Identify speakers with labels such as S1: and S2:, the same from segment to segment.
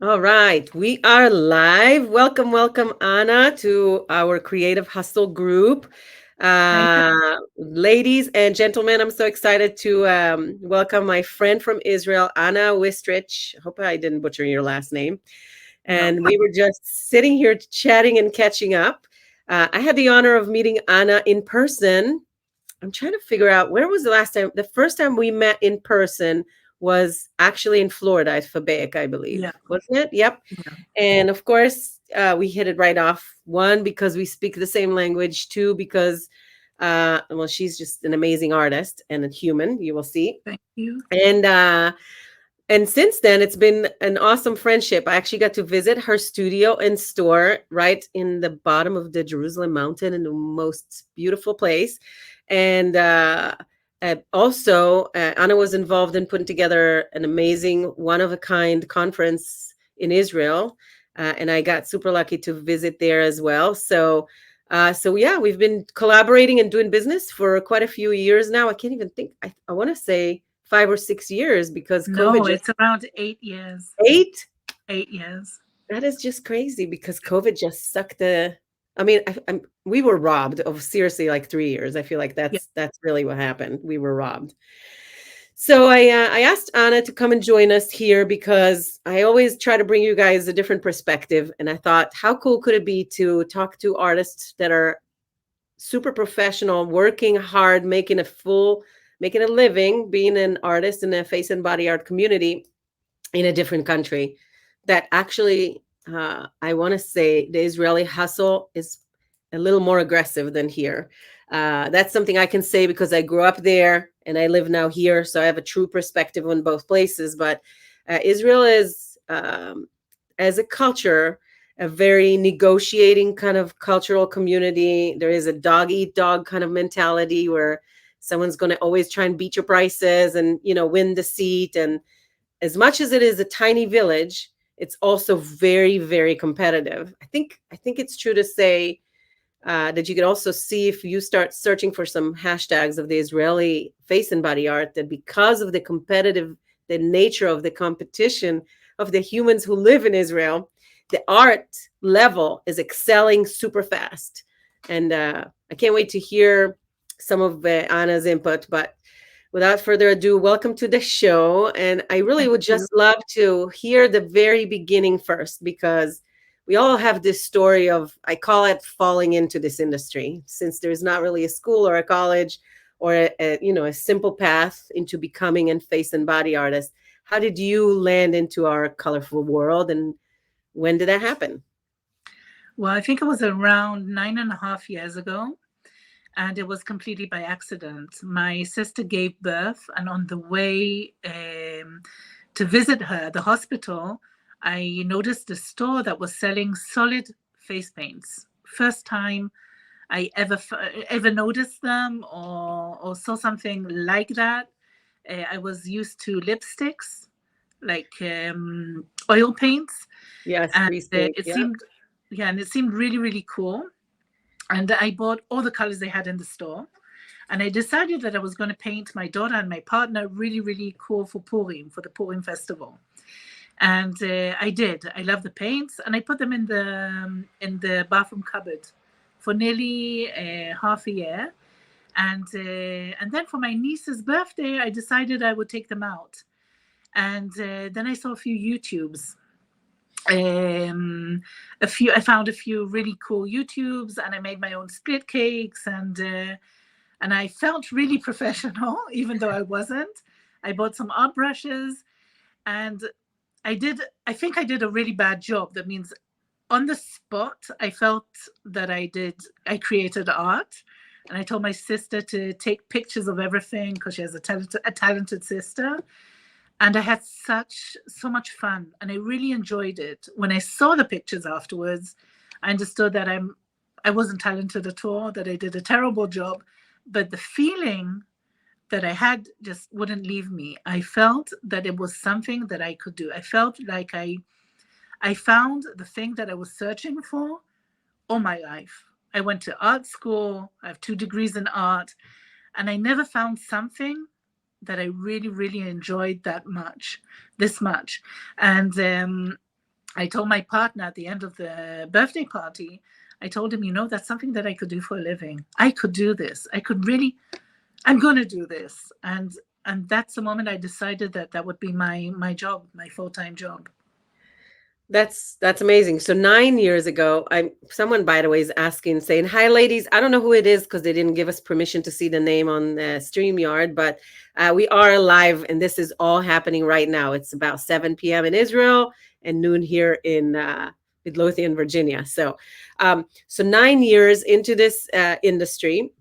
S1: All right, we are live. Welcome, welcome, Anna, to our Creative Hustle group.
S2: Thank you.
S1: Ladies and gentlemen, I'm so excited to welcome my friend from Israel, Anna Wistrich. Hope I didn't butcher your last name.
S2: No.
S1: And we were just sitting here chatting and catching up. I had the honor of meeting Anna in person. I'm trying to figure out where was the last time. The first time we met in person was actually in Florida at Fabec, I believe,
S2: Yeah.
S1: wasn't it? Yep.
S2: Yeah.
S1: And of course, we hit it right off. One, because we speak the same language. Two, because well, she's just an amazing artist and a human. You will see.
S2: Thank you.
S1: And since then, it's been an awesome friendship. I actually got to visit her studio and store right in the bottom of the Jerusalem mountain in the most beautiful place. And also, Anna was involved in putting together an amazing, one of a kind conference in Israel. And I got super lucky to visit there as well. So yeah, we've been collaborating and doing business for quite a few years now. I can't even think. I want to say 5 or 6 years because COVID
S2: No,
S1: just
S2: it's around 8 years.
S1: 8.
S2: 8 years.
S1: That is just crazy because COVID just sucked the. I mean, we were robbed of seriously like 3 years. I feel like
S2: Yeah.
S1: that's really what happened. We were robbed. So I asked Anna to come and join us here because I always try to bring you guys a different perspective, and I thought, how cool could it be to talk to artists that are super professional, working hard, making a living, being an artist in the face and body art community in a different country. That actually, I want to say, the Israeli hustle is a little more aggressive than here. That's something I can say because I grew up there and I live now here, so I have a true perspective on both places. But Israel is, as a culture, a very negotiating kind of cultural community. There is a dog eat dog kind of mentality where someone's going to always try and beat your prices and win the seat. And as much as it is a tiny village, it's also very, very competitive. I think it's true to say that you can also see if you start searching for some hashtags of the Israeli face and body art, that because of the nature of the competition of the humans who live in Israel, the art level is excelling super fast. And I can't wait to hear some of Anna's input. But without further ado, welcome to the show. And I really
S2: Thank
S1: would
S2: you.
S1: just love to hear the very beginning first, because we all have this story of, I call it falling into this industry, since there's not really a school or a college or a simple path into becoming a face and body artist. How did you land into our colorful world, and when did that happen?
S2: Well, I think it was around 9.5 years ago, and it was completely by accident. My sister gave birth, and on the way to visit her at the hospital, I noticed a store that was selling solid face paints. First time I ever noticed them or saw something like that. I was used to lipsticks, like oil paints,
S1: Yes,
S2: and
S1: grease paint.
S2: it
S1: Yeah.
S2: seemed, yeah, and it seemed really, really cool. And I bought all the colors they had in the store. And I decided that I was going to paint my daughter and my partner really, really cool for Purim, for the Purim festival. And I did. I love the paints, and I put them in the bathroom cupboard for nearly half a year. And then for my niece's birthday, I decided I would take them out. And then I saw a few YouTubes. I found a few really cool YouTubes, and I made my own split cakes, and I felt really professional, even though I wasn't. I bought some art brushes, and I think I did a really bad job. That means on the spot, I felt that I created art. And I told my sister to take pictures of everything because she has a talented sister. And I had so much fun, and I really enjoyed it. When I saw the pictures afterwards, I understood that I wasn't talented at all, that I did a terrible job, but the feeling that I had just wouldn't leave me. I felt that it was something that I could do. I felt like I found the thing that I was searching for all my life. I went to art school. I have 2 degrees in art, and I never found something that I really, really enjoyed this much. And I told my partner at the end of the birthday party, I told him, that's something that I could do for a living. I could do this. I could really, I'm going to do this. And that's the moment I decided that that would be my job, my full-time job.
S1: That's amazing. So 9 years ago, someone, by the way, is asking, saying, "Hi, ladies." I don't know who it is because they didn't give us permission to see the name on StreamYard, but we are live, and this is all happening right now. It's about 7 p.m. in Israel and noon here in Midlothian, Virginia. So 9 years into this industry,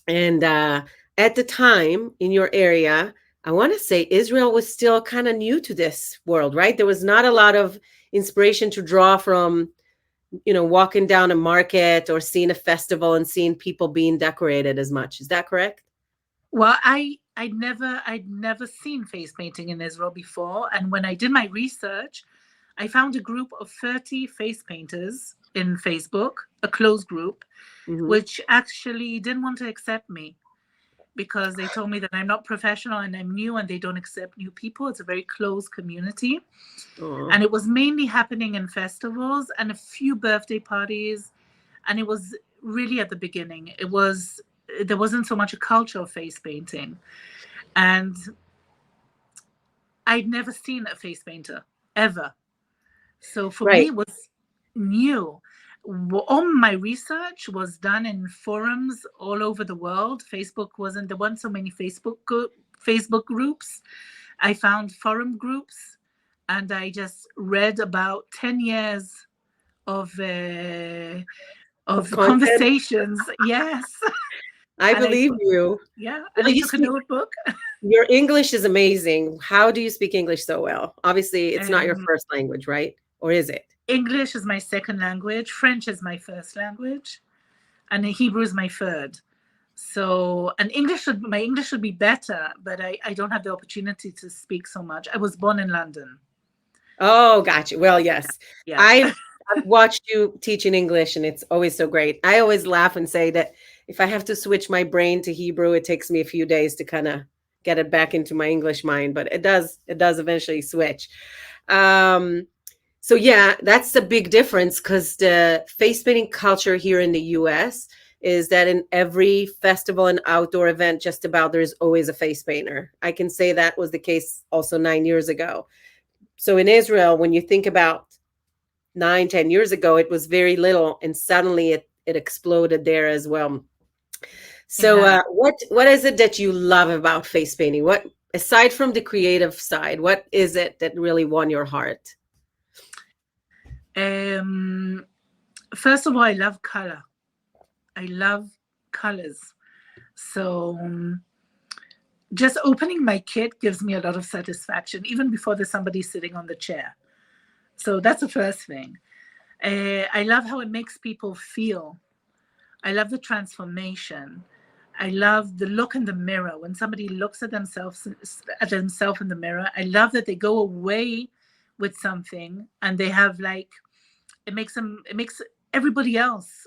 S1: and at the time in your area, I want to say Israel was still kind of new to this world, right? There was not a lot of inspiration to draw from, walking down a market or seeing a festival and seeing people being decorated as much. Is that correct?
S2: Well, I'd never seen face painting in Israel before, and when I did my research, I found a group of 30 face painters in Facebook, a closed group, which actually didn't want to accept me because they told me that I'm not professional and I'm new and they don't accept new people. It's a very closed community.
S1: Oh.
S2: And it was mainly happening in festivals and a few birthday parties. And it was really at the beginning. There wasn't so much a culture of face painting. And I'd never seen a face painter ever. So for me,
S1: Right.
S2: it was new. All my research was done in forums all over the world. There weren't so many Facebook groups. I found forum groups, and I just read about 10 years of
S1: Of content.
S2: conversations. Yes.
S1: I
S2: And
S1: believe you.
S2: and
S1: Well,
S2: I
S1: you
S2: took a
S1: speak,
S2: notebook.
S1: your English is amazing. How do you speak English so well? Obviously, it's not your
S2: Um,
S1: first language, right? Or is it?
S2: English is my second language. French is my first language, and Hebrew is my third. So, and my English should be better, but I don't have the opportunity to speak so much. I was born in London.
S1: Oh, gotcha. Well, yes.
S2: Yeah.
S1: I've watched you teaching English, and it's always so great. I always laugh and say that if I have to switch my brain to Hebrew, it takes me a few days to kind of get it back into my English mind, but it does eventually switch. Um, so yeah, that's a big difference because the face painting culture here in the US is that in every festival and outdoor event, just about there's always a face painter. I can say that was the case also 9 years ago. So in Israel, when you think about 9, 10 years ago, it was very little, and suddenly it exploded there as well. So
S2: Yeah.
S1: what is it that you love about face painting? What, aside from the creative side, what is it that really won your heart?
S2: First of all, I love color. I love colors. So just opening my kit gives me a lot of satisfaction, even before there's somebody sitting on the chair. So that's the first thing. I love how it makes people feel. I love the transformation. I love the look in the mirror when somebody looks at themselves in the mirror. I love that they go away with something and they have it makes everybody else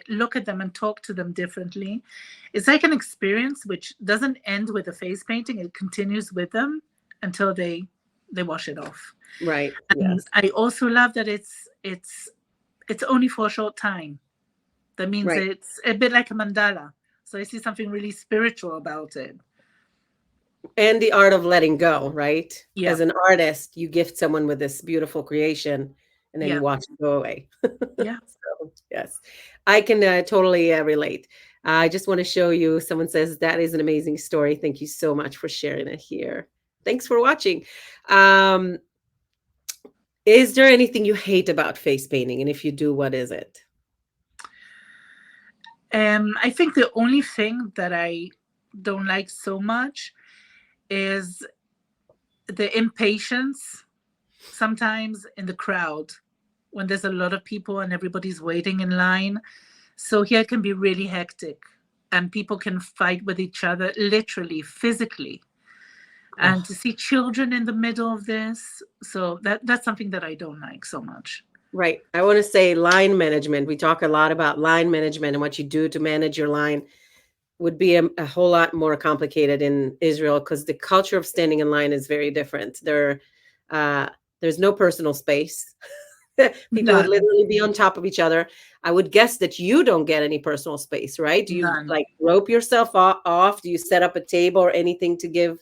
S2: look at them and talk to them differently. It's like an experience which doesn't end with the face painting. It continues with them until they wash it off.
S1: Right.
S2: And
S1: Yes.
S2: I also love that it's only for a short time. That means
S1: Right.
S2: it's a bit like a mandala. So I see something really spiritual about it.
S1: And the art of letting go, right?
S2: Yeah,
S1: As an artist, you gift someone with this beautiful creation and then you
S2: yeah,
S1: watch it go away.
S2: yeah.
S1: So, yes, I can totally relate. I just want to show you, someone says that is an amazing story. Thank you so much for sharing it here. Thanks for watching. Um, is there anything you hate about face painting? And if you do, what is it?
S2: I think the only thing that I don't like so much is the impatience sometimes in the crowd when there's a lot of people and everybody's waiting in line. So here it can be really hectic and people can fight with each other, literally, physically. And
S1: Oh,
S2: to see children in the middle of this, so that's something that I don't like so much.
S1: right. I want to say line management. We talk a lot about line management and what you do to manage your line would be a whole lot more complicated in Israel because the culture of standing in line is very different. Uh, There's no personal space. People would
S2: None,
S1: literally be on top of each other. I would guess that you don't get any personal space, right? Do you
S2: none.
S1: like rope yourself off? Do you set up a table or anything to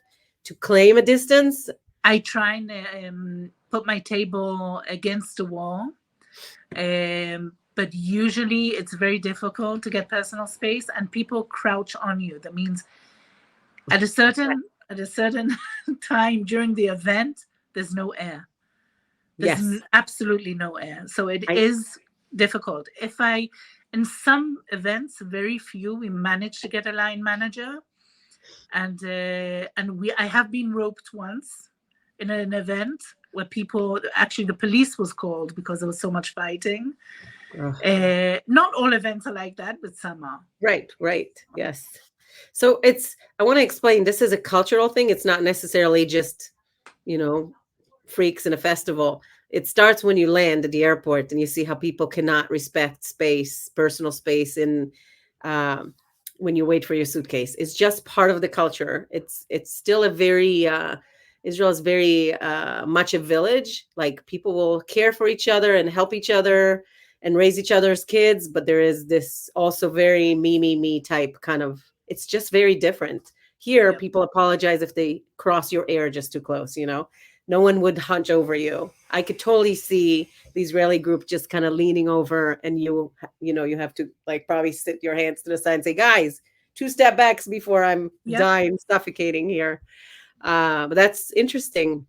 S1: claim a distance?
S2: I try and put my table against the wall, but usually it's very difficult to get personal space, and people crouch on you. That means at a certain time during the event, there's no air. There's
S1: Yes.
S2: absolutely no air, so it
S1: I
S2: is difficult. In some events, very few, we manage to get a line manager, and I have been roped once in an event where people actually the police was called because there was so much fighting.
S1: ugh.
S2: Not all events are like that, but some are.
S1: Right, right. Yes. So I want to explain this is a cultural thing. It's not necessarily just, you know, freaks in a festival. It starts when you land at the airport and you see how people cannot respect space, personal space in um, when you wait for your suitcase. It's just part of the culture. It's still a very Israel is very much a village. Like people will care for each other and help each other and raise each other's kids, but there is this also very me type kind of. It's just very different. Here,
S2: Yep.
S1: people apologize if they cross your air just too close. No one would hunch over you. I could totally see the Israeli group just kind of leaning over, and you have to like probably sit your hands to the side and say, "Guys, two step backs before I'm
S2: Yep.
S1: dying, suffocating here." But that's interesting.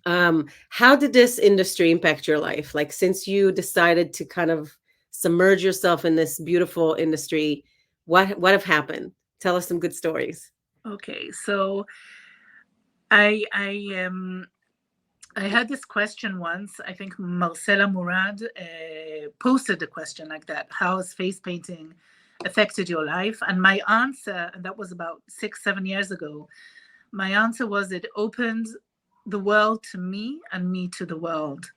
S1: How did this industry impact your life? Like since you decided to kind of submerge yourself in this beautiful industry, what have happened? Tell us some good stories.
S2: Okay, so I had this question once. I think Marcela Murad posted a question like that. How has face painting affected your life? And my answer, and that was about 6-7 years ago, my answer was it opened the world to me and me to the world.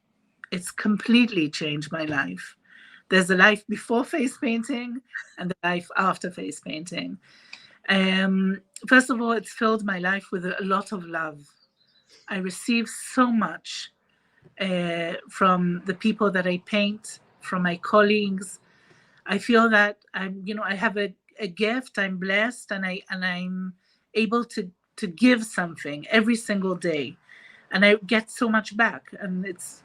S2: It's completely changed my life. There's a life before face painting and the life after face painting. First of all, it's filled my life with a lot of love. I receive so much from the people that I paint, from my colleagues. I feel that I have a gift. I'm blessed, and I'm able to give something every single day, and I get so much back, and it's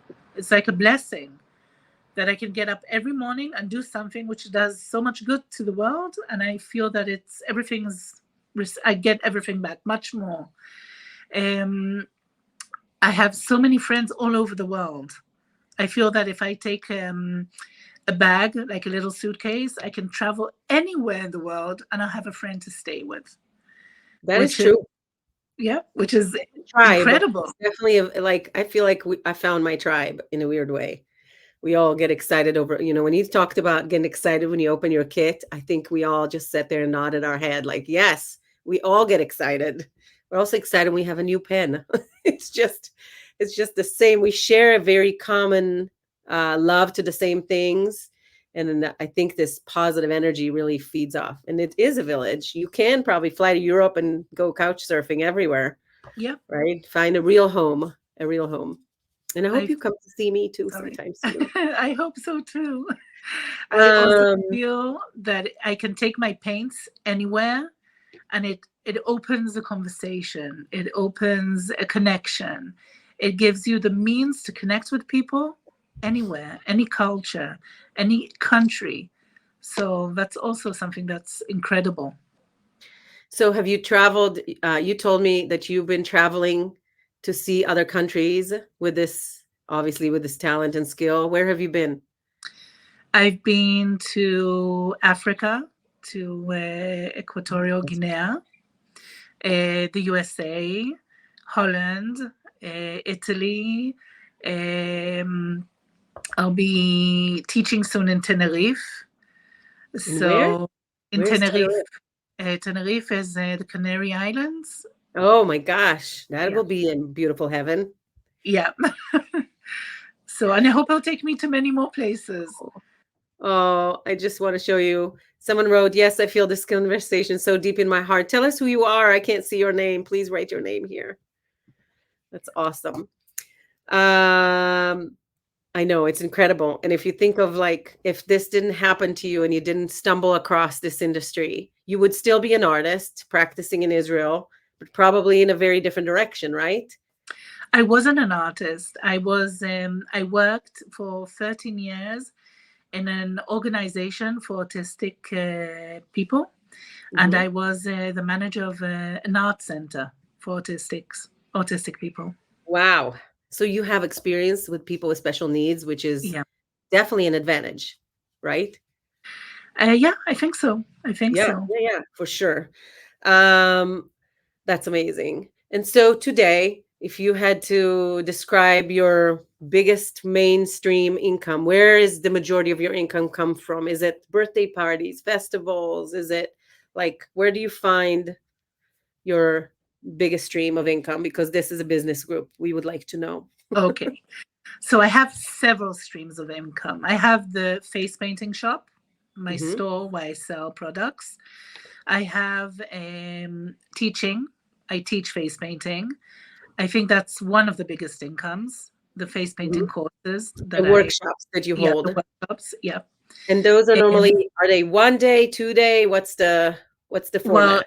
S2: like a blessing that I can get up every morning and do something which does so much good to the world, and I feel that I get everything back, much more. I have so many friends all over the world. I feel that if I take a bag, like a little suitcase, I can travel anywhere in the world and I'll have a friend to stay with,
S1: That is
S2: which is,
S1: true.
S2: yeah, which is
S1: Tribe.
S2: incredible.
S1: It's definitely like I feel like I found my tribe in a weird way. We all get excited over, when you talked about getting excited when you open your kit, I think we all just sat there and nodded our head like, yes, we all get excited. We're also excited when we have a new pen. it's just it's just the same. We share a very common love to the same things. And then I think this positive energy really feeds off. And it is a village. You can probably fly to Europe and go couch surfing everywhere,
S2: Yeah,
S1: right? Find a real home, a real home. And I hope
S2: I
S1: you come to see me too
S2: sorry.
S1: sometime soon.
S2: I hope so too. I also
S1: Um,
S2: feel that I can take my paints anywhere, and it opens a conversation. It opens a connection. It gives you the means to connect with people anywhere, any culture, any country. So that's also something that's incredible.
S1: so have you traveled? You told me that you've been traveling to see other countries with this, obviously with this talent and skill. Where have you been?
S2: I've been to Africa, to Equatorial Guinea, the USA, Holland, Italy. Um, I'll be teaching soon in Tenerife.
S1: And where?
S2: So in
S1: Where's
S2: Tenerife,
S1: Tenerife?
S2: Tenerife is the Canary Islands.
S1: Oh my gosh, that
S2: Yeah,
S1: will be in beautiful heaven.
S2: yeah. So, and I hope it'll take me to many more places.
S1: Oh, I just want to show you. Someone wrote, "Yes, I feel this conversation so deep in my heart. Tell us who you are. I can't see your name. Please write your name here." That's awesome. Um, I know it's incredible. And if you think of like if this didn't happen to you and you didn't stumble across this industry, you would still be an artist practicing in Israel, but probably in a very different direction, right?
S2: I wasn't an artist. I worked for 13 years in an organization for autistic people, and
S1: Hmm.
S2: I was the manager of an art center for autistic people.
S1: Wow. So you have experience with people with special needs, which is
S2: Yeah.
S1: definitely an advantage, right?
S2: Yeah, I think so. I think
S1: Yeah,
S2: so.
S1: yeah, yeah, for sure. Um, that's amazing. And so today, if you had to describe your biggest mainstream income, where is the majority of your income come from? Is it birthday parties, festivals? Is it like where do you find your biggest stream of income? Because this is a business group. We would like to know.
S2: Okay. So I have several streams of income. I have the face painting shop, my
S1: Hmm.
S2: store where I sell products. I have teaching. I teach face painting. I think that's one of the biggest incomes, the face painting
S1: Hmm.
S2: courses
S1: The
S2: that
S1: workshops that you
S2: yeah, the
S1: hold.
S2: workshops, yeah.
S1: And those are
S2: Um,
S1: normally, are they 1 day, 2 day? What's the
S2: well,
S1: format?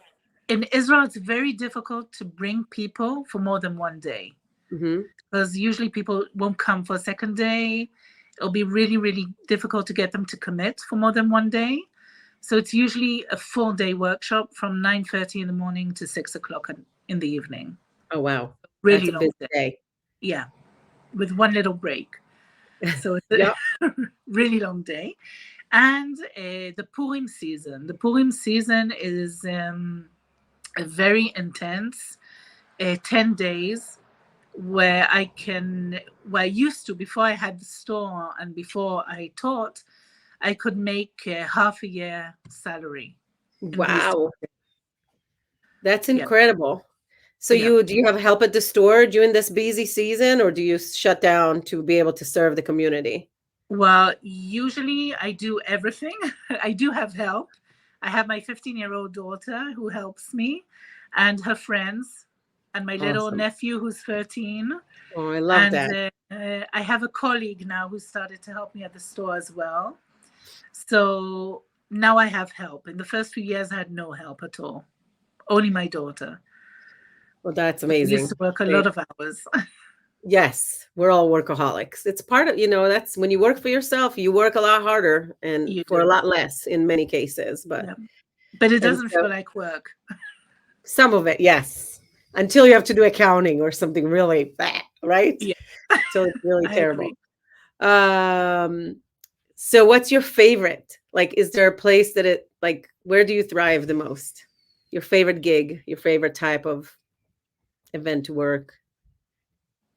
S2: in Israel, it's very difficult to bring people for more than 1 day
S1: Hmm.
S2: because usually people won't come for a second day. It'll be really, really difficult to get them to commit for more than 1 day. So it's usually a full day workshop from 9:30 in the morning to 6 o'clock in the evening.
S1: Oh wow. That's
S2: Really
S1: a busy
S2: long day.
S1: day.
S2: Yeah, with one little break. So it's
S1: Yeah.
S2: a really long day. And the Purim season. The Purim season is a very intense 10 days where I used to, before I had the store and before I taught, I could make half a year salary in these.
S1: Wow. That's
S2: Yeah.
S1: incredible. So
S2: Yeah.
S1: do you have help at the store during this busy season or do you shut down to be able to serve the community?
S2: Well, usually I do everything. I do have help. I have my 15-year-old daughter who helps me and her friends and my little
S1: Awesome.
S2: nephew who's 13.
S1: Oh, I love
S2: And
S1: that.
S2: I have a colleague now who started to help me at the store as well. So now I have help. In the first few years, I had no help at all, only my daughter.
S1: Well, that's
S2: I used to
S1: amazing.
S2: work a
S1: Great.
S2: lot of hours.
S1: Yes, we're all workaholics. It's part of, that's when you work for yourself, you work a lot harder and
S2: You
S1: for a
S2: do.
S1: lot less in many cases,
S2: Yeah. But it
S1: and
S2: doesn't
S1: so
S2: feel like work.
S1: some of it, yes, until you have to do accounting or something really bad, right?
S2: Yeah,
S1: Till it's really
S2: I agree.
S1: terrible. Um, so what's your favorite? Like, is there a place that where do you thrive the most? Your favorite gig, your favorite type of event work?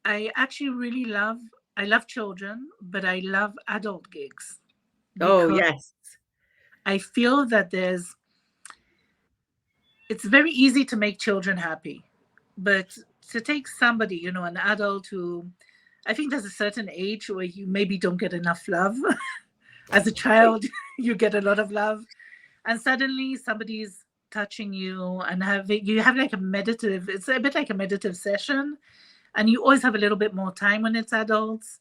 S2: I actually I love children, but I love adult gigs
S1: Oh,
S2: because
S1: yes.
S2: I feel that it's very easy to make children happy, but to take somebody, an adult who, I think there's a certain age where you maybe don't get enough love. As a
S1: Right.
S2: child, you get a lot of love, and suddenly somebody's touching you and you have like it's a bit like a meditative session, and you always have a little bit more time when it's adults.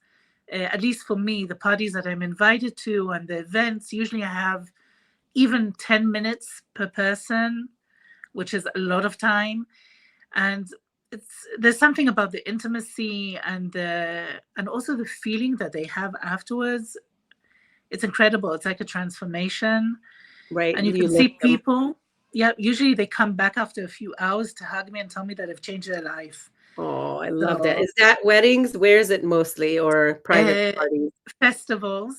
S2: At least for me, the parties that I'm invited to and the events, usually I have even 10 minutes per person, which is a lot of time. And there's something about the intimacy and also the feeling that they have afterwards. It's incredible. It's like a transformation.
S1: Right.
S2: And you
S1: You
S2: can
S1: lift
S2: see
S1: them.
S2: people, yeah, usually they come back after a few hours to hug me and tell me that they've changed their life.
S1: Oh, I love that.
S2: So
S1: Is that weddings? Where is it mostly or private
S2: uh,
S1: parties?
S2: festivals,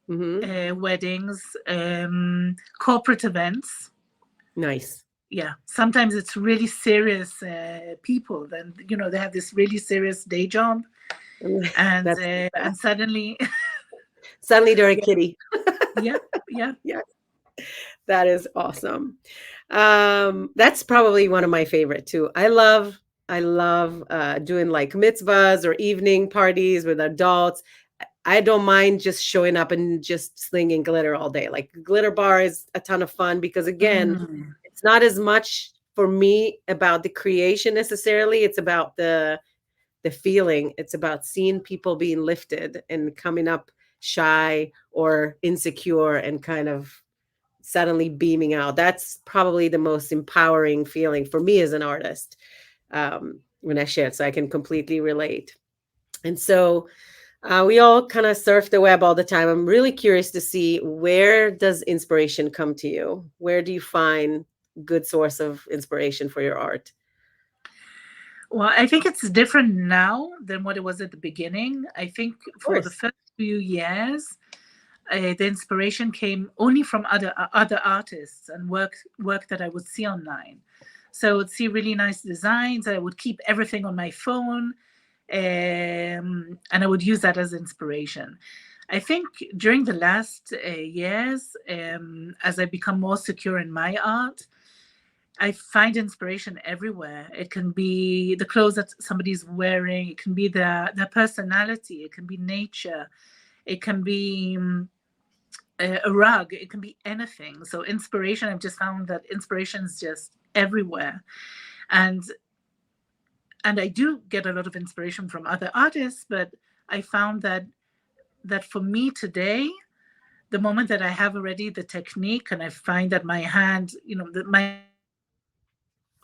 S1: Hmm.
S2: weddings, corporate events.
S1: Nice.
S2: Yeah, sometimes it's really serious people. Then they have this really serious day job, and
S1: That's the
S2: uh,
S1: best.
S2: and suddenly,
S1: Suddenly they're a
S2: yeah,
S1: kitty.
S2: yeah, yeah.
S1: Yes, that is awesome. That's probably one of my favorite too. I love doing like mitzvahs or evening parties with adults. I don't mind just showing up and just slinging glitter all day. Like glitter bar is a ton of fun because again,
S2: Mm,
S1: it's not as much for me about the creation necessarily. It's about the feeling. It's about seeing people being lifted and coming up shy or insecure and kind of suddenly beaming out. That's probably the most empowering feeling for me as an artist, when I share it. So I can completely relate. And so we all kind of surf the web all the time. I'm really curious to see, where does inspiration come to you? Where do you find good source of inspiration for your art?
S2: Well, I think it's different now than what it was at the beginning. I think
S1: Of
S2: for the
S1: course.
S2: first few years, the inspiration came only from other artists and work that I would see online. So I would see really nice designs. I would keep everything on my phone, and I would use that as inspiration. I think during the last years, as I become more secure in my art, I find inspiration everywhere. It can be the clothes that somebody's wearing. It can be their personality. It can be nature. It can be a rug. It can be anything. So inspiration, I've just found that inspiration is just everywhere. And I do get a lot of inspiration from other artists, but I found that for me today, the moment that I have already the technique and I find that my hand, that my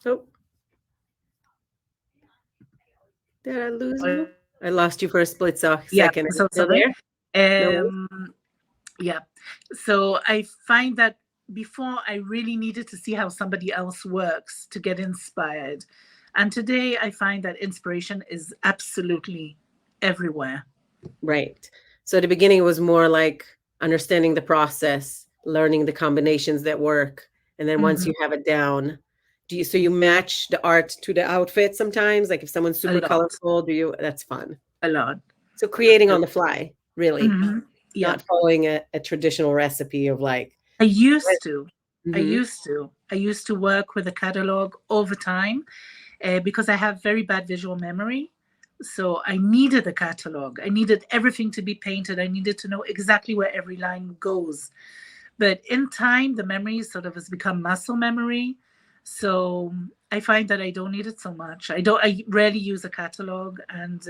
S1: Oh, did I lose you? I lost you for a split
S2: yeah,
S1: second.
S2: I'm
S1: Are you
S2: so
S1: still
S2: sorry.
S1: there? No worries.
S2: Yeah. So I find that before I really needed to see how somebody else works to get inspired. And today I find that inspiration is absolutely everywhere.
S1: Right. So at the beginning, it was more like understanding the process, learning the combinations that work. And then once
S2: Hmm.
S1: you have it down, so you match the art to the outfit sometimes? Like if someone's
S2: A
S1: super
S2: lot,
S1: colorful, that's fun.
S2: a lot.
S1: So creating on the fly, really,
S2: Hmm. Yeah.
S1: not following a traditional recipe of like,
S2: I used to. I
S1: mm-hmm,
S2: used to. I used to work with a catalog all the time because I have very bad visual memory. So I needed a catalog. I needed everything to be painted. I needed to know exactly where every line goes. But in time, the memory sort of has become muscle memory. So I find that I don't need it so much. I don't. I rarely use a catalog, and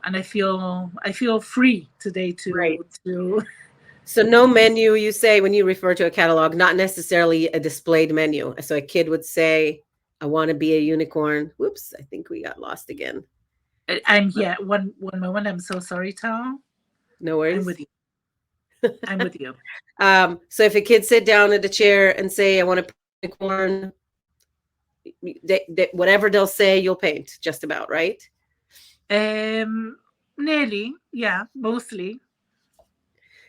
S2: I feel free today
S1: right.
S2: to.
S1: So no menu, you say, when you refer to a catalog, not necessarily a displayed menu. So a kid would say, I want to be a unicorn. Whoops, I think we got lost again.
S2: I'm here. One moment. I'm so sorry, Tal.
S1: No
S2: I'm
S1: worries.
S2: with you. I'm with you.
S1: So if a kid sit down at a chair and say, I want to paint a unicorn, whatever they'll say, you'll paint just about, right?
S2: Um, Nearly, yeah, mostly.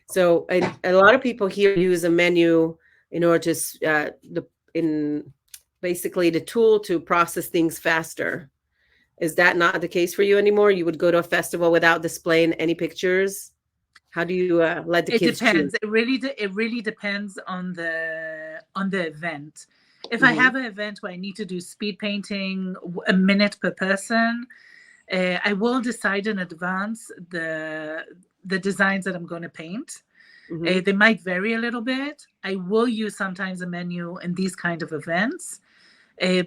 S1: So a lot of people here use a menu in order to, in basically the tool to process things faster. Is that not the case for you anymore? You would go to a festival without displaying any pictures? How do you let the
S2: It
S1: kids choose?
S2: depends. It really depends on the event. If I
S1: Hmm.
S2: have an event where I need to do speed painting, a minute per person, I will decide in advance the designs that I'm going to paint.
S1: Hmm.
S2: They might vary a little bit. I will use sometimes a menu in these kind of events,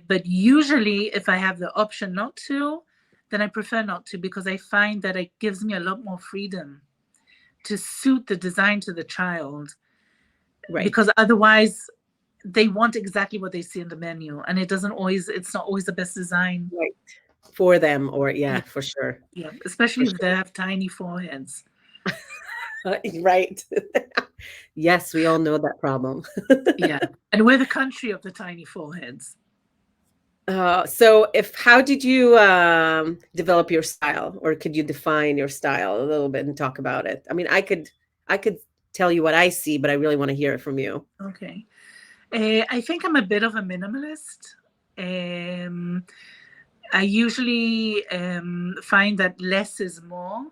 S2: but usually, if I have the option not to, then I prefer not to because I find that it gives me a lot more freedom to suit the design to the child.
S1: Right.
S2: Because otherwise, they want exactly what they see in the menu, and it's not always the best design.
S1: Right. For them, or yeah,
S2: Yeah,
S1: for sure.
S2: yeah,
S1: For
S2: especially if they
S1: sure.
S2: have tiny foreheads.
S1: Right. Yes, we all know that problem.
S2: Yeah, and we're the country of the tiny foreheads.
S1: So if how did you develop your style, or could you define your style a little bit and talk about it? I mean, I could tell you what I see, but I really want to hear it from you.
S2: Okay. I think I'm a bit of a minimalist. Um, I usually find that less is more.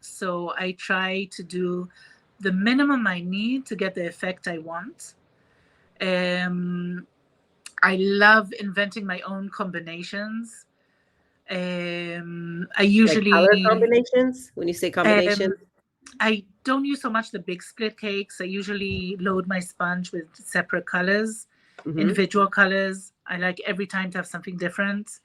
S2: So I try to do the minimum I need to get the effect I want. Um, I love inventing my own combinations. I
S1: Like color
S2: usually,
S1: combinations? When you say
S2: um,
S1: combination?
S2: I don't use so much the big split cakes. I usually load my sponge with separate colors,
S1: Hmm.
S2: individual colors. I like every time to have something different.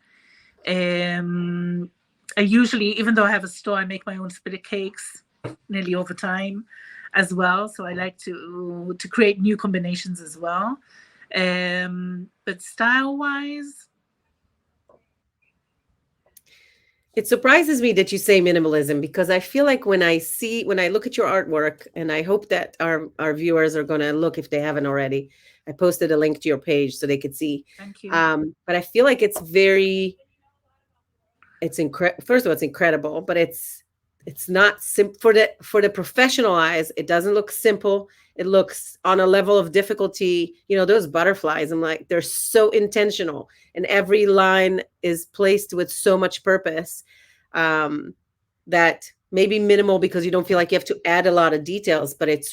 S2: Um, I usually, even though I have a store, I make my own split cakes nearly all the time as well. So I like to create new combinations as well. But style wise,
S1: It surprises me that you say minimalism because I feel like when I look at your artwork, and I hope that our viewers are going to look if they haven't already. I posted a link to your page so they could see.
S2: thank you.
S1: But I feel like it's first of all, it's incredible, but it's not for the professional eyes. It doesn't look simple. It looks on a level of difficulty. You know, those butterflies, I'm like, they're so intentional, and every line is placed with so much purpose, um, that maybe minimal because you don't feel like you have to add a lot of details, but it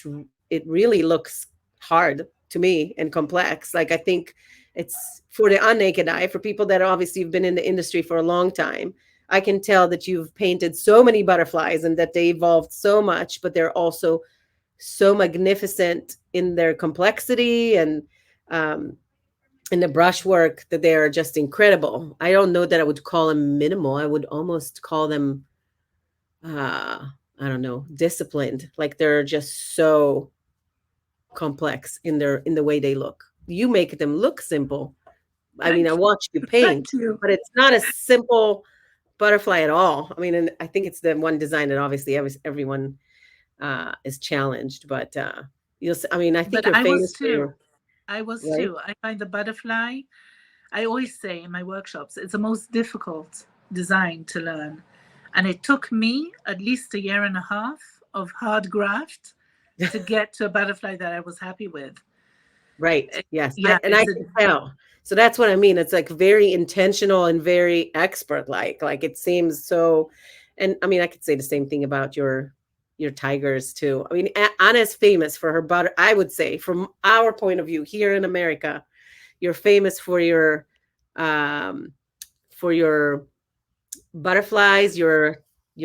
S1: really looks hard to me and complex. Like, I think it's for the unnaked eye, for people that obviously have been in the industry for a long time. I can tell that you've painted so many butterflies and that they evolved so much, but they're also so magnificent in their complexity, and um, in the brushwork, that they are just incredible. I don't know that I would call them minimal. I would almost call them, uh, I don't know, disciplined. Like, they're just so complex in the way they look. You make them look simple. I mean, I
S2: Thank you.
S1: watched you
S2: Thank
S1: paint,
S2: you.
S1: but it's not a simple butterfly at all. I mean, and I think it's the one design that obviously everyone is challenged, but I mean, I think
S2: But
S1: you're
S2: I was
S1: famous for
S2: too.
S1: your,
S2: I was
S1: right?
S2: too. I find the butterfly, I always say in my workshops, it's the most difficult design to learn. And it took me at least a year and a half of hard graft to get to a butterfly that I was happy with.
S1: Right.
S2: Eh,
S1: Yes.
S2: Yeah,
S1: I
S2: it's a
S1: can tell. So that's what I mean. It's like very intentional and very expert like. Like, it seems so, and I mean, I could say the same thing about your tigers too. I mean, Anna's famous for her butter. I would say, from our point of view here in America, you're famous um for your butterflies, your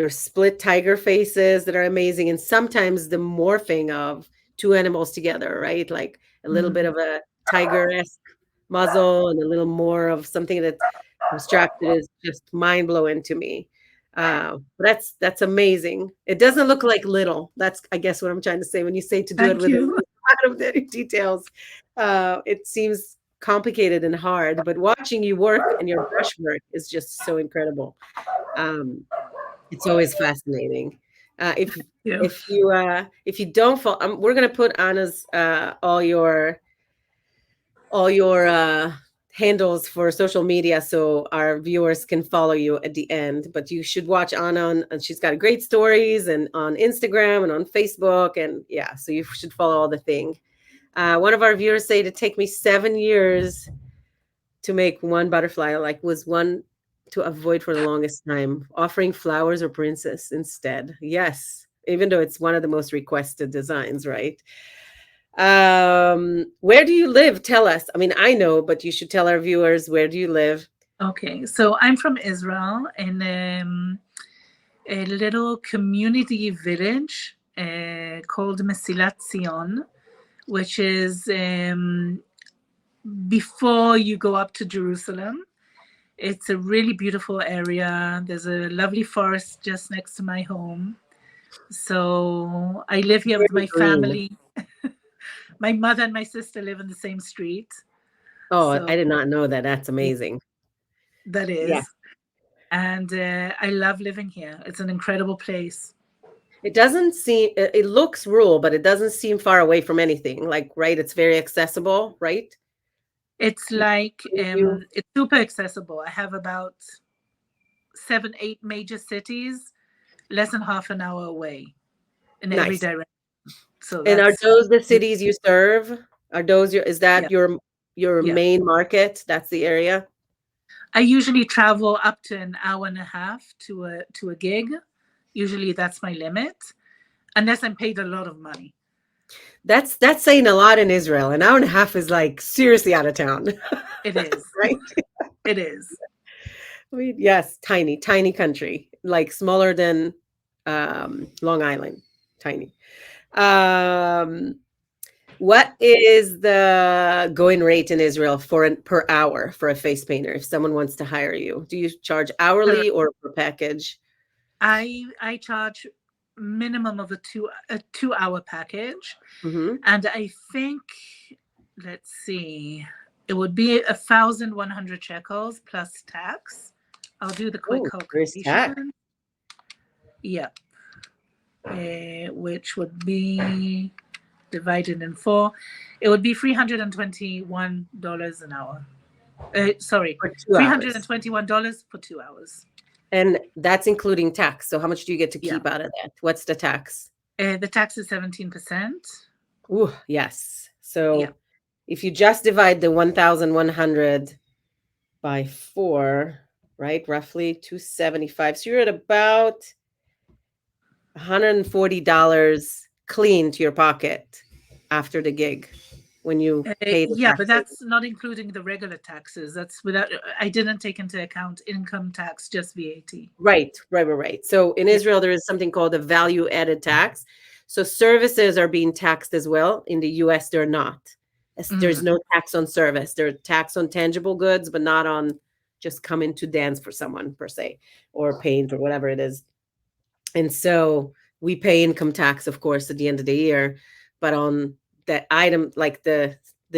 S1: split tiger faces that are amazing, and sometimes the morphing of two animals together, right? Like a little bit
S2: mm,
S1: of a tiger-esque muzzle and a little more of something that's abstracted is just mind-blowing to me. That's amazing. It doesn't look like little. That's, I guess, what I'm trying to say when you say to do it
S2: thank
S1: with a
S2: you.
S1: lot of the details. It seems complicated and hard, but watching you work and your brushwork is just so incredible. Um, it's always fascinating. If
S2: You.
S1: if you don't fall, we're gonna put Anna's all your handles for social media so our viewers can follow you at the end. But you should watch Anna, and she's got great stories and on Instagram and on Facebook, and yeah, so you should follow all the thing. One of our viewers said it take me 7 years to make one butterfly, like was one to avoid for the longest time, offering flowers or princess instead. Yes, even though it's one of the most requested designs, right? Where do you live? Tell us. I mean, I know, but you should tell our viewers, where do you live?
S2: Okay, so I'm from Israel in a little community village called Mesilat Zion, which is before you go up to Jerusalem. It's a really beautiful area. There's a lovely forest just next to my home. So I live here with
S1: Very
S2: my
S1: green.
S2: family. My mother and my sister live in the same street.
S1: Oh,
S2: So
S1: I did not know that. That's
S2: yeah,
S1: amazing.
S2: that
S1: Yeah.
S2: is. And I love living here. It's an incredible place.
S1: It doesn't seem, it looks rural, but it doesn't seem far away from anything. Like, right? It's very accessible, right?
S2: It's like
S1: You,
S2: it's super accessible. I have about 7, 8 major cities, less than half an hour away in every
S1: nice.
S2: direction. So
S1: And are
S2: that's
S1: those the cities you serve? Are those is
S2: yeah,
S1: that your
S2: yeah.
S1: main market? That's the area?
S2: I usually travel up to an hour and a half to a gig. Usually that's my limit, unless I'm paid a lot of money.
S1: That's saying a lot in Israel. An hour and a half is like seriously out of town,
S2: It is.
S1: right?
S2: It is.
S1: I mean, yes, tiny, tiny country, like smaller than Long Island, tiny. Um, What is the going rate in Israel for per hour for a face painter if someone wants to hire you? Do you charge
S2: Per
S1: hourly or per package?
S2: I charge minimum of a 2 hour package,
S1: Hmm.
S2: and I think, let's see, it would be 1,100 shekels plus tax. I'll do the quick
S1: Oh, there's tax.
S2: calculation. Yeah, which would be divided in four. It would be $321 an hour. Sorry,
S1: For 2 hours.
S2: $321 for 2 hours.
S1: And that's including tax. So how much do you get to
S2: Yeah.
S1: keep out of that? What's the tax?
S2: The tax is 17%.
S1: Ooh, yes.
S2: Yeah.
S1: So if you just divide the 1,100 by 4, right? Roughly 275. So you're at about $140 clean to your pocket after the gig when you pay the
S2: Yeah, but
S1: taxes.
S2: that's not including the regular taxes. That's without, I didn't take into account income tax, just VAT.
S1: Right. So in
S2: Yeah.
S1: Israel, there is something called a value added tax. So services are being taxed as well. In the US, they're not. There's
S2: Mm,
S1: no tax on service. There's tax on tangible goods, but not on just coming to dance for someone per se, or paint or whatever it is. And so we pay income tax, of course, at the end of the year, but on that item, like the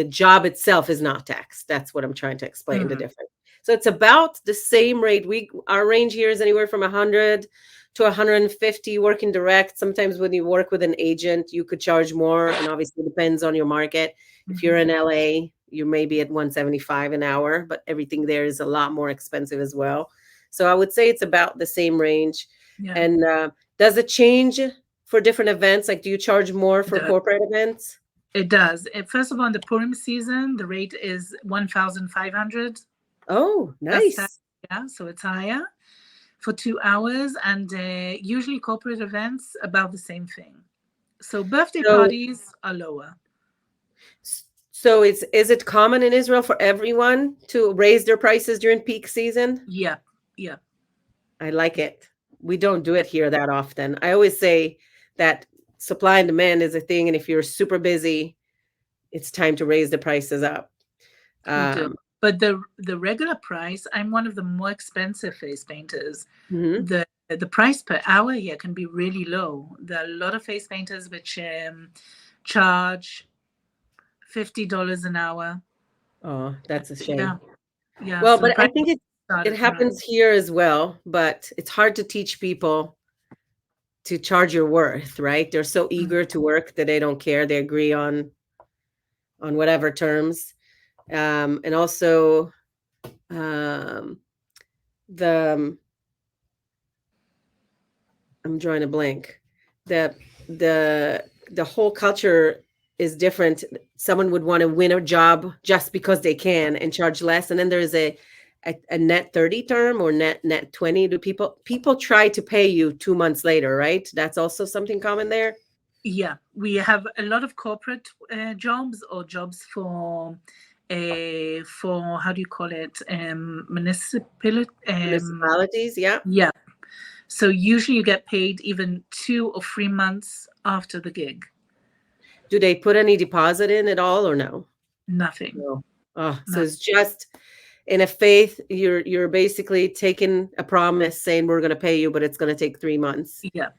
S1: job itself is not taxed. That's what I'm trying to explain the
S2: mm,
S1: difference. So it's about the same rate. Our range here is anywhere from 100 to 150 working direct. Sometimes when you work with an agent, you could charge more, and obviously it depends on your market. If you're
S2: mhm.
S1: in LA, you may be at 175 an hour, but everything there is a lot more expensive as well. So I would say it's about the same range.
S2: Yeah,
S1: And does it change for different events? Like, do you charge more
S2: it
S1: for
S2: does.
S1: corporate events?
S2: It does. First of all, in the Purim season, the rate is 1,500
S1: Oh,
S2: plus tax.
S1: nice.
S2: Yeah, so it's higher for 2 hours, and usually corporate events about the same thing. So birthday
S1: So,
S2: parties are lower.
S1: so is it common in Israel for everyone to raise their prices during peak season?
S2: Yeah, yeah,
S1: I like it. We don't do it here that often. I always say that supply and demand is a thing, and if you're super busy, it's time to raise the prices up.
S2: we do.
S1: Um,
S2: But the regular price, I'm one of the more expensive face painters.
S1: mhm.
S2: The price per hour here can be really low. There are a lot of face painters which charge $50 an hour.
S1: Oh, that's a
S2: Yeah,
S1: shame.
S2: yeah.
S1: Well,
S2: So the
S1: but I
S2: price
S1: think it
S2: started from around.
S1: happens here as well, but it's hard to teach people to charge your worth, right? They're so
S2: Mm,
S1: eager to work that they don't care. They agree on whatever terms. And also um, the I'm drawing a blank. The the the whole culture is different. Someone would want to win a job just because they can and charge less. And then there's a net 30 term or net 20. Do people try to pay you 2 months later, right? That's also something common there.
S2: Yeah, we have a lot of corporate jobs or jobs for how do you call it, municipal.
S1: Municipalities, yeah.
S2: Yeah, so usually you get paid even 2 or 3 months after the gig.
S1: Do they put any deposit in at all or no?
S2: Nothing.
S1: No. Oh, so
S2: No.
S1: it's just in a faith, you're basically taking a promise saying we're going to pay you, but it's going to take 3 months.
S2: Yeah,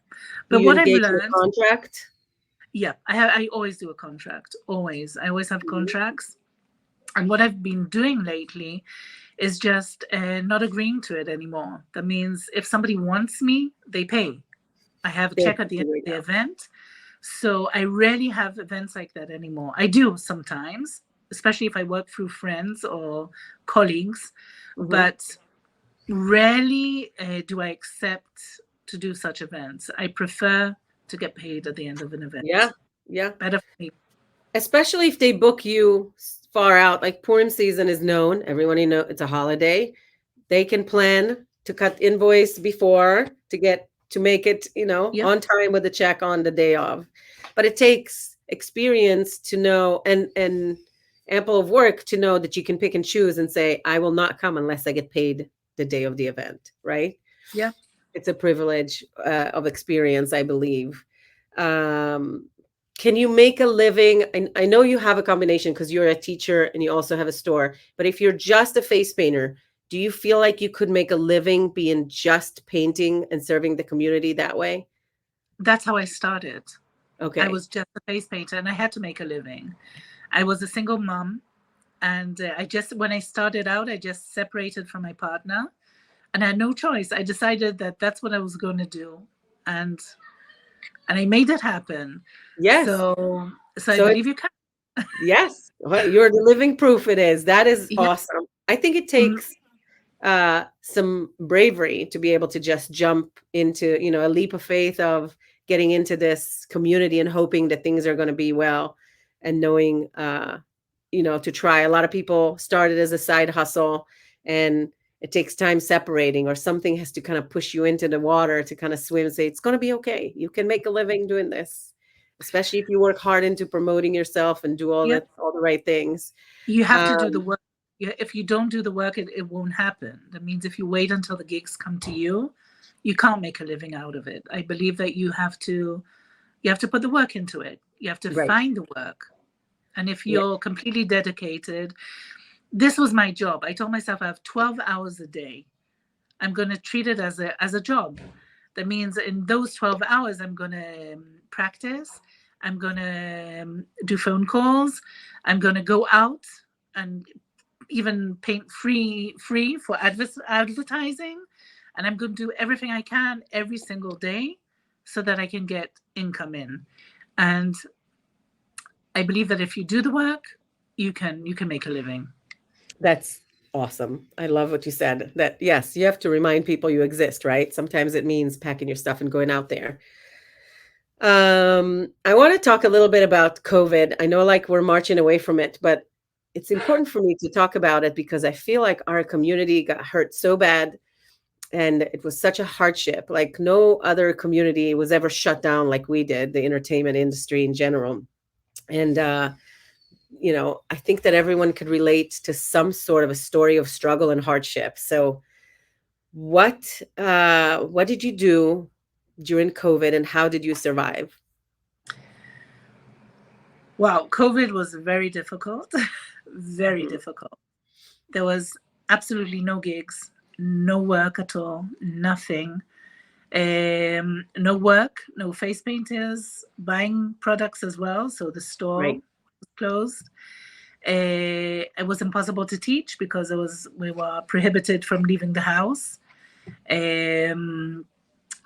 S1: Do
S2: but
S1: you
S2: what I've
S1: engage in a
S2: learned,
S1: contract?
S2: yeah, I always do a contract. Always, I always have
S1: Mhm.
S2: contracts. And what I've been doing lately is just not agreeing to it anymore. That means if somebody wants me, they pay. I have a
S1: They'll
S2: check at
S1: put
S2: the end
S1: you
S2: of
S1: right
S2: the
S1: now.
S2: event. So I rarely have events like that anymore. I do sometimes, especially if I work through friends or colleagues,
S1: Mhm.
S2: but rarely do I accept to do such events. I prefer to get paid at the end of an
S1: Yeah,
S2: event.
S1: yeah.
S2: Better for me.
S1: Especially if they book you far out, like Purim season is known. Everyone know it's a holiday. They can plan to cut invoice before to make it,
S2: Yep.
S1: on time with the check on the day of. But it takes experience to know and ample of work to know that you can pick and choose and say, I will not come unless I get paid the day of the event, right?
S2: Yeah.
S1: It's a privilege of experience, I believe. Um, can you make a living? I know you have a combination because you're a teacher and you also have a store, but if you're just a face painter, do you feel like you could make a living being just painting and serving the community that way?
S2: That's how I started. I
S1: Okay.
S2: was just a face painter and I had to make a living. I was a single mom, and I just, when I started out, I just separated from my partner and I had no choice. I decided that that's what I was going to do. And I made it happen.
S1: Yes.
S2: So I
S1: So
S2: believe
S1: it's
S2: you can.
S1: yes. Well, you're the living proof it is. That is
S2: Yeah.
S1: awesome. I think it
S2: Mm,
S1: takes some bravery to be able to just jump into, a leap of faith of getting into this community and hoping that things are going to be well, and knowing, to try. A lot of people started as a side hustle, and it takes time separating, or something has to kind of push you into the water to kind of swim and say, it's going to be okay. You can make a living doing this, especially if you work hard into promoting yourself and do
S2: yep.
S1: all the right things.
S2: You have to do the
S1: Um,
S2: work. If you don't do the work, it won't happen. That means if you wait until the gigs come to you, you can't make a living out of it. I believe that you have to put the work into it. You have to
S1: right.
S2: find the work. And if
S1: Yeah.
S2: you're completely dedicated, this was my job. I told myself I have 12 hours a day. I'm going to treat it as a job. That means in those 12 hours, I'm going to practice. I'm going to do phone calls. I'm going to go out and even paint free for advertising. And I'm going to do everything I can every single day so that I can get income in. And I believe that if you do the work, you can make a living.
S1: That's awesome. I love what you said. That yes, you have to remind people you exist, right? Sometimes it means packing your stuff and going out there. I want to talk a little bit about COVID. I know like we're marching away from it, but it's important for me to talk about it because I feel like our community got hurt so bad, and it was such a hardship. Like no other community was ever shut down like we did, the entertainment industry in general. And I think that everyone could relate to some sort of a story of struggle and hardship. So, what did you do during COVID, and how did you survive?
S2: Wow, COVID was very difficult, very
S1: Mhm.
S2: difficult. There was absolutely no gigs, no work at all, nothing. No work, no face painters, buying products as well. So the store
S1: Right,
S2: was closed. It was impossible to teach because we were prohibited from leaving the house um,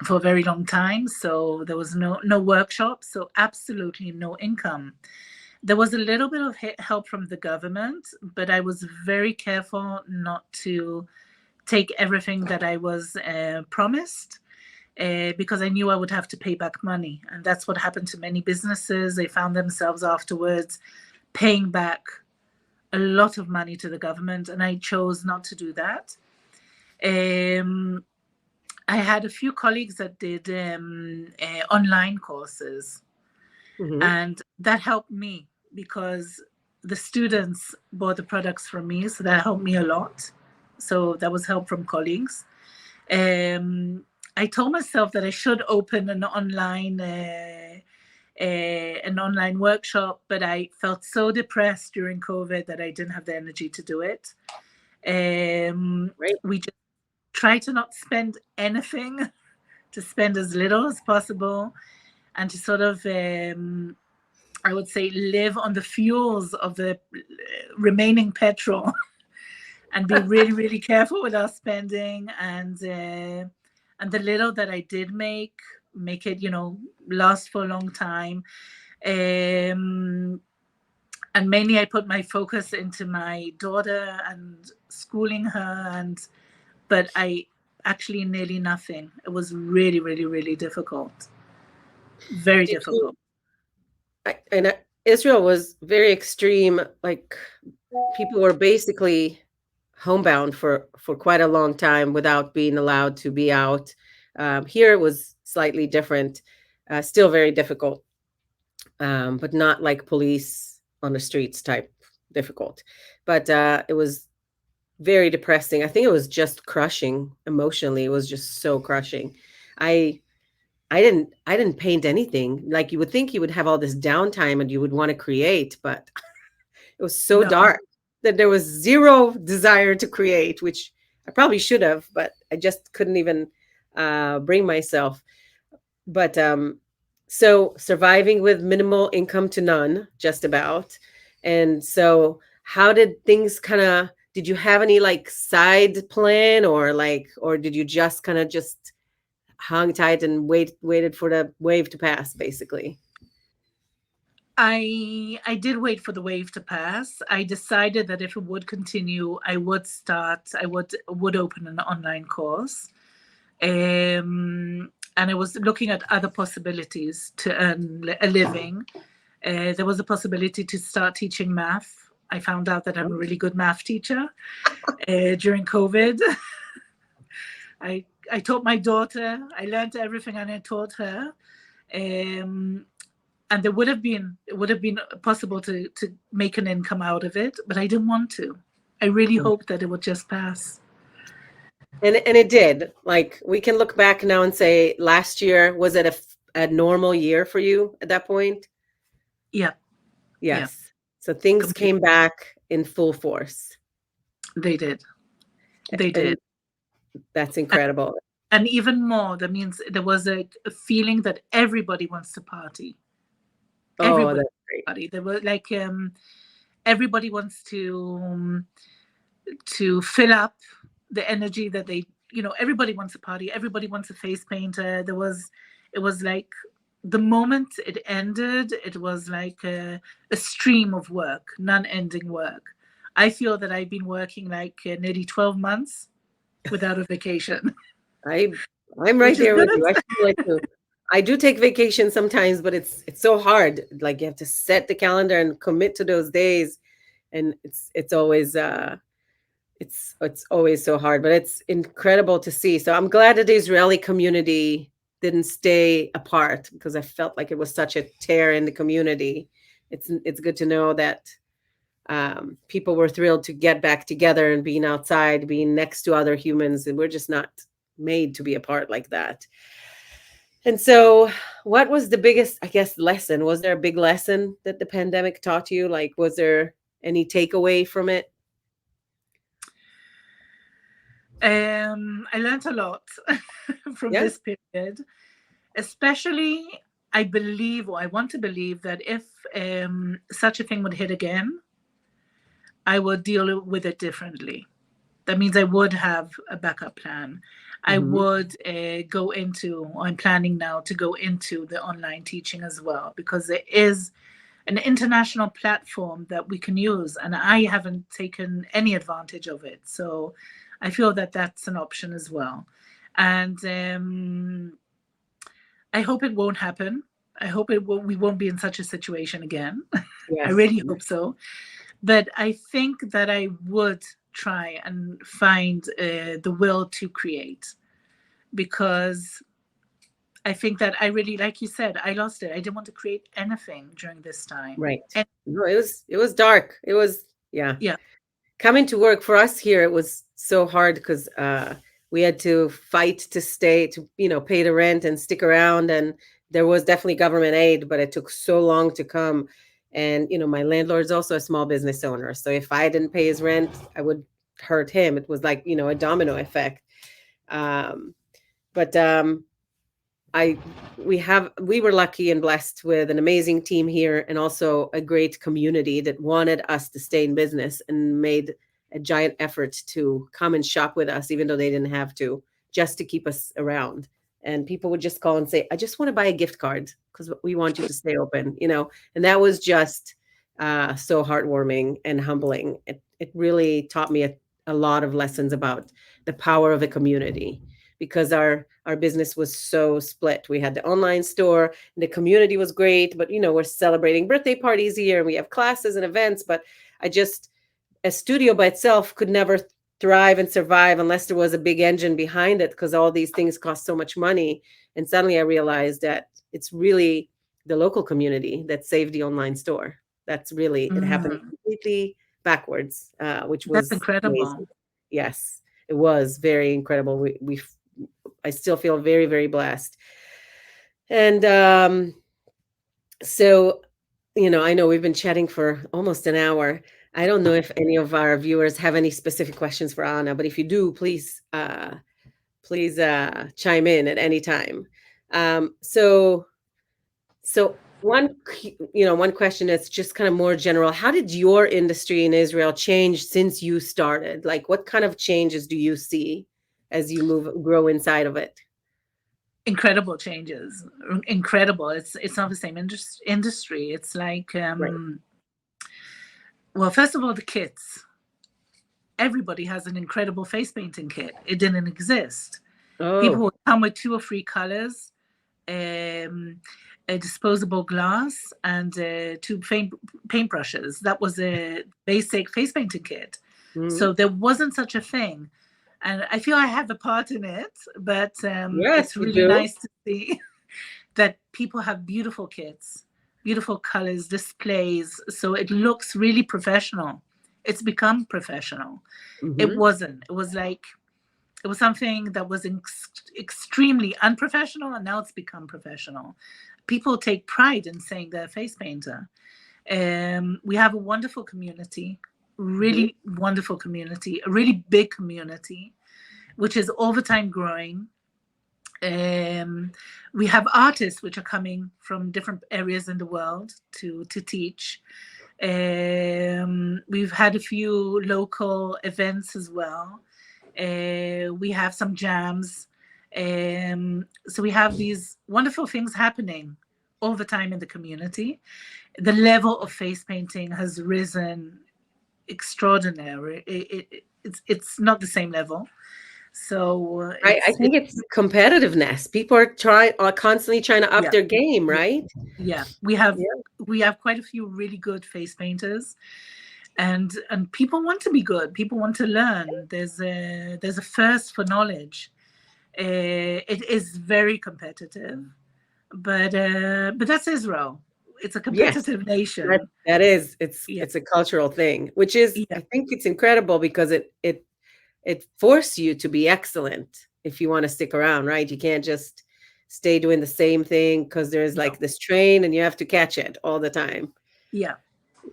S2: for a very long time. So there was no workshop. So absolutely no income. There was a little bit of help from the government, but I was very careful not to take everything that I was promised because I knew I would have to pay back money. And that's what happened to many businesses. They found themselves afterwards paying back a lot of money to the government, and I chose not to do that. Um, I had a few colleagues that did online courses,
S1: hmm,
S2: and that helped me because the students bought the products from me, so that helped me a lot. So that was help from colleagues. Um, I told myself that I should open an online workshop, but I felt so depressed during COVID that I didn't have the energy to do it.
S1: right.
S2: We just try to not spend anything, to spend as little as possible, and to sort of, I would say, live on the fuels of the remaining petrol and be really, really careful with our spending. And the little that I did make it, last for a long time. Um, and mainly I put my focus into my daughter and schooling her, but I actually nearly nothing. It was really, really, really difficult. Very
S1: Did you?
S2: difficult.
S1: Israel was very extreme. Like people were basically homebound for quite a long time without being allowed to be out. Here it was slightly different, still very difficult, but not like police on the streets type difficult. But it was very depressing. I think it was just crushing emotionally. It was just so crushing. I I didn't paint anything. Like you would think you would have all this downtime and you would want to create, but it was so
S2: No,
S1: dark that there was zero desire to create, which I probably should have, but I just couldn't even bring myself. But so surviving with minimal income to none, just about. And so, how did things kind of? Did you have any like side plan, or like, or did you just kind of just hung tight and waited for the wave to pass, basically?
S2: I did wait for the wave to pass. I decided that if it would continue, I would open an online course. And I was looking at other possibilities to earn a living. There was a possibility to start teaching math. I found out that I'm a really good math teacher during COVID. I taught my daughter. I learned everything and I taught her. And it would have been possible to make an income out of it, but I didn't want to. I really hoped that it would just pass.
S1: And it did. Like we can look back now and say, last year was it a normal year for you at that point?
S2: Yeah, yeah,
S1: Yes. So things came
S2: completely.
S1: back in full force,
S2: They did. They
S1: and
S2: did.
S1: that's incredible.
S2: And even more, that means there was a feeling that everybody wants to party.
S1: Oh,
S2: Everybody
S1: that's great.
S2: party. There were like everybody wants to fill up the energy that everybody wants a party, everybody wants a face painter. It was like the moment it ended, it was like a stream of work, non-ending work. I feel that I've been working like nearly 12 months without a vacation.
S1: I I'm right
S2: Which is
S1: there
S2: good.
S1: with you. I feel it too. I do take vacation sometimes, but it's so hard. Like you have to set the calendar and commit to those days, and it's always so hard, but it's incredible to see. So I'm glad that the Israeli community didn't stay apart, because I felt like it was such a tear in the community. It's good to know that people were thrilled to get back together and being outside, being next to other humans, and we're just not made to be apart like that. And so, what was the biggest, I guess, lesson? Was there a big lesson that the pandemic taught you? Like, was there any takeaway from it?
S2: I learned a lot from
S1: Yeah.
S2: this period, especially I believe, or I want to believe, that if such a thing would hit again, I would deal with it differently. That means I would have a backup plan. I
S1: Hmm.
S2: would go into, or I'm planning now to go into the online teaching as well, because there is an international platform that we can use, and I haven't taken any advantage of it. So I feel that that's an option as well. And I hope it won't happen. I hope we won't be in such a situation again. I
S1: Yes.
S2: really hope so. But I think that I would try and find the will to create, because I think that I really, like you said, I lost it. I didn't want to create anything during this time.
S1: Right.
S2: And
S1: No, it was dark. It was, yeah.
S2: yeah,
S1: Coming to work for us here, it was so hard because we had to fight to stay, to pay the rent and stick around, and there was definitely government aid, but it took so long to come. And my landlord's also a small business owner, so if I didn't pay his rent, I would hurt him. It was like a domino effect. um, but I we were lucky and blessed with an amazing team here, and also a great community that wanted us to stay in business and made a giant effort to come and shop with us, even though they didn't have to, just to keep us around. And people would just call and say, I just want to buy a gift card because we want you to stay open. And that was just so heartwarming and humbling. It really taught me a lot of lessons about the power of a community, because our business was so split. We had the online store, and the community was great, but we're celebrating birthday parties here, and we have classes and events, but I just a studio by itself could never thrive and survive unless there was a big engine behind it, because all these things cost so much money. And suddenly I realized that it's really the local community that saved the online store. That's really, it happened
S2: mm,
S1: completely backwards, which
S2: that's
S1: was
S2: incredible.
S1: amazing. Yes, it was very incredible. I still feel very, very blessed. And so, I know we've been chatting for almost an hour. I don't know if any of our viewers have any specific questions for Anna, but if you do, please chime in at any time. So one question that's just kind of more general. How did your industry in Israel change since you started? Like, what kind of changes do you see as you grow inside of it?
S2: Incredible changes, incredible. It's not the same industry. It's like,
S1: Right.
S2: well, first of all, the kits. Everybody has an incredible face painting kit. It didn't exist. People
S1: Oh,
S2: would come with 2 or 3 colors, um, a disposable glass, and 2 paintbrushes. That was a basic face painting kit.
S1: mhm.
S2: So there wasn't such a thing. And I feel I have a part in it, but
S1: Yes,
S2: it's
S1: you
S2: really
S1: do.
S2: nice to see that people have beautiful kits, beautiful colors, displays. So it looks really professional. It's become professional. It
S1: Hmm.
S2: wasn't. It was like, it was something that was extremely unprofessional, and now it's become professional. People take pride in saying they're a face painter. We have a wonderful community,
S1: Hmm.
S2: really wonderful community, a really big community, which is all the time growing. Um, we have artists which are coming from different areas in the world to teach. We've had a few local events as well. We have some jams. So we have these wonderful things happening all the time in the community. The level of face painting has risen extraordinary. It's not the same level. So
S1: I
S2: it's
S1: think it's competitiveness. People are constantly trying to up
S2: yeah,
S1: their game,
S2: yeah,
S1: right?
S2: yeah. We have quite a few really good face painters, and people want to be good. People want to learn. There's a thirst for knowledge. It is very competitive, but that's Israel. It's a
S1: Yes.
S2: competitive
S1: That
S2: nation.
S1: that is
S2: Yeah,
S1: it's a cultural thing, which is
S2: yeah,
S1: I think it's incredible because it forces you to be excellent if you want to stick around, right? You can't just stay doing the same thing because there's like
S2: no,
S1: this train and you have to catch it all the time.
S2: yeah,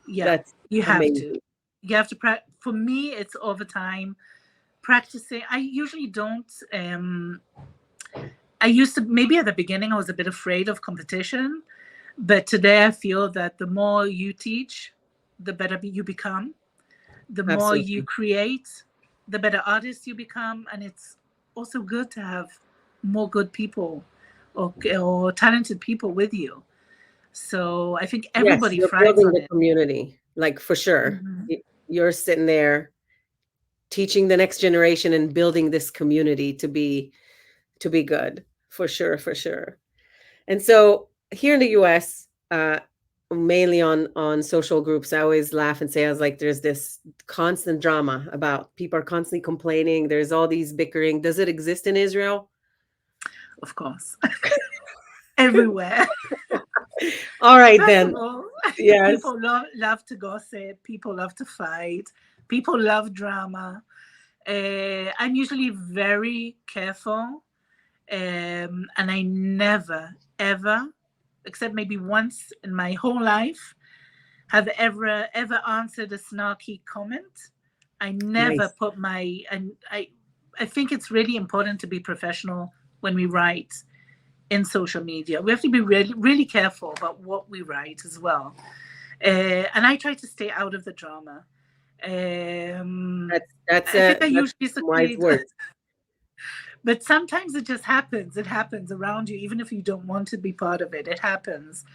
S2: yeah.
S1: That's
S2: You have to.
S1: amazing.
S2: You have to practice. For me, it's all the time practicing. I usually don't. I used to, maybe at the beginning I was a bit afraid of competition, but today I feel that the more you teach, the better you become. The more you
S1: Absolutely.
S2: create, the better artist you become, and it's also good to have more good people or talented people with you. So I think
S1: Yes,
S2: everybody
S1: you're
S2: thrives
S1: building
S2: on
S1: the
S2: it.
S1: community, like for sure.
S2: Mhm.
S1: You're sitting there teaching the next generation and building this community to be good. For sure, for sure. And so here in the US, mainly on social groups, I always laugh and say, I was like, there's this constant drama about people are constantly complaining. There's all these bickering. Does it exist in Israel?
S2: Of course, everywhere.
S1: All right,
S2: First
S1: then.
S2: of all,
S1: Yes.
S2: people love to gossip. People love to fight. People love drama. I'm usually very careful, and I never, ever, except maybe once in my whole life, have ever answered a snarky comment. I never
S1: Nice.
S2: put my and I think it's really important to be professional when we write in social media. We have to be really really careful about what we write as well. And I try to stay out of the drama. I think I
S1: That's
S2: usually
S1: some wise
S2: succeed,
S1: words.
S2: but sometimes it just happens. It happens around you, even if you don't want to be part of it. It happens.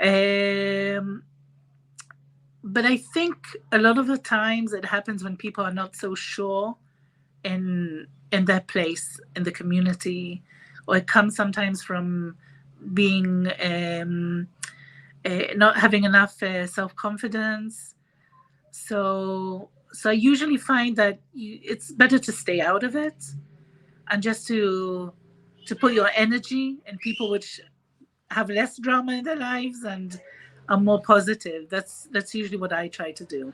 S2: Um, but I think a lot of the times it happens when people are not so sure in their place in the community, or it comes sometimes from being not having enough self confidence. So I usually find that it's better to stay out of it and just to put your energy in people which have less drama in their lives and are more positive. That's usually what I try to do.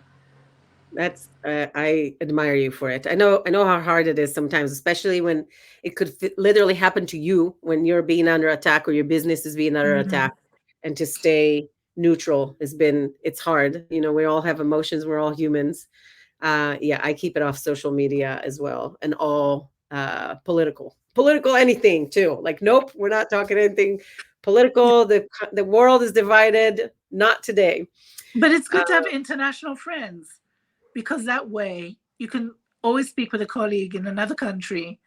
S1: That's I admire you for it. I know how hard it is sometimes, especially when it could literally happen to you when you're being under attack or your business is being under
S2: Mhm.
S1: attack, and to stay neutral has been it's hard. You know, we all have emotions. We're all humans. Yeah, I keep it off social media as well, and all political anything too. Like, nope, we're not talking anything political. The world is divided. Not today.
S2: But it's
S1: Uh,
S2: good to have international friends because that way you can always speak with a colleague in another country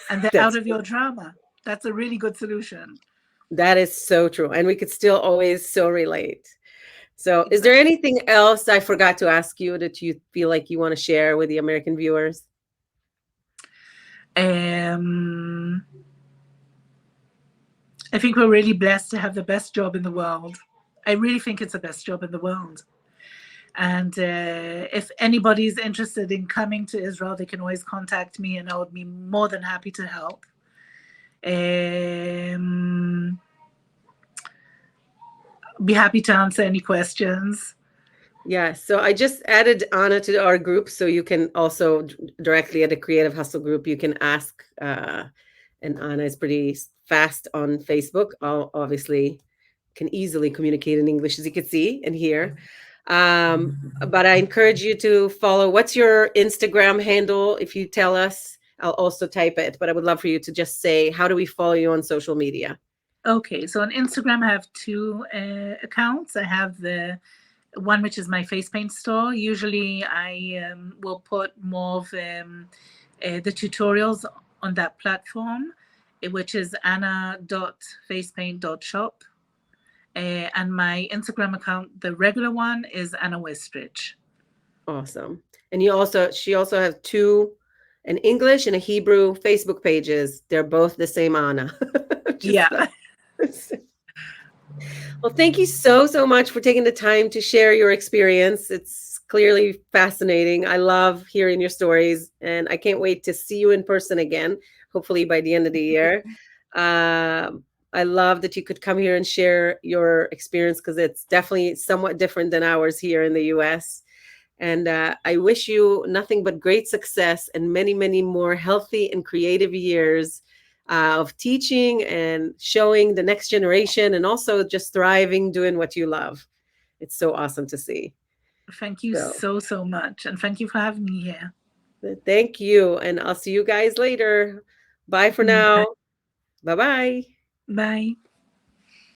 S2: and they're out
S1: that's
S2: of your drama. That's a really good solution.
S1: That is so true. And we could still always so relate. So, is there
S2: Exactly.
S1: anything else I forgot to ask you that you feel like you want to share with the American viewers?
S2: Um, I think we're really blessed to have the best job in the world. I really think it's the best job in the world. And if anybody's interested in coming to Israel, they can always contact me and I would be more than happy to help. Um, be happy to answer any questions.
S1: Yeah, so I just added Anna to our group, so you can also directly at the Creative Hustle group, you can ask. And Anna is pretty fast on Facebook. Obviously, can easily communicate in English, as you can see and hear. But I encourage you to follow. What's your Instagram handle? If you tell us, I'll also type it. But I would love for you to just say, how do we follow you on social media?
S2: Okay, so on Instagram, I have two accounts. I have the one which is my face paint store. Usually, I will put more of the tutorials on that platform, which is anna.facepaint.shop. And my Instagram account, the regular one, is Anna Wistrich.
S1: Awesome. And she also has two, an English and a Hebrew Facebook pages. They're both the same Anna.
S2: Yeah.
S1: Just well, thank you so, so much for taking the time to share your experience. It's clearly fascinating. I love hearing your stories, and I can't wait to see you in person again, hopefully by the end of the year. I love that you could come here and share your experience because it's definitely somewhat different than ours here in the US. And I wish you nothing but great success and many, many more healthy and creative years of teaching and showing the next generation and also just thriving doing what you love. It's so awesome to see.
S2: Thank you
S1: So
S2: so, so much. And thank you for having me here.
S1: thank you. And I'll see you guys later. Bye for
S2: Bye.
S1: now. Bye bye.
S2: Bye.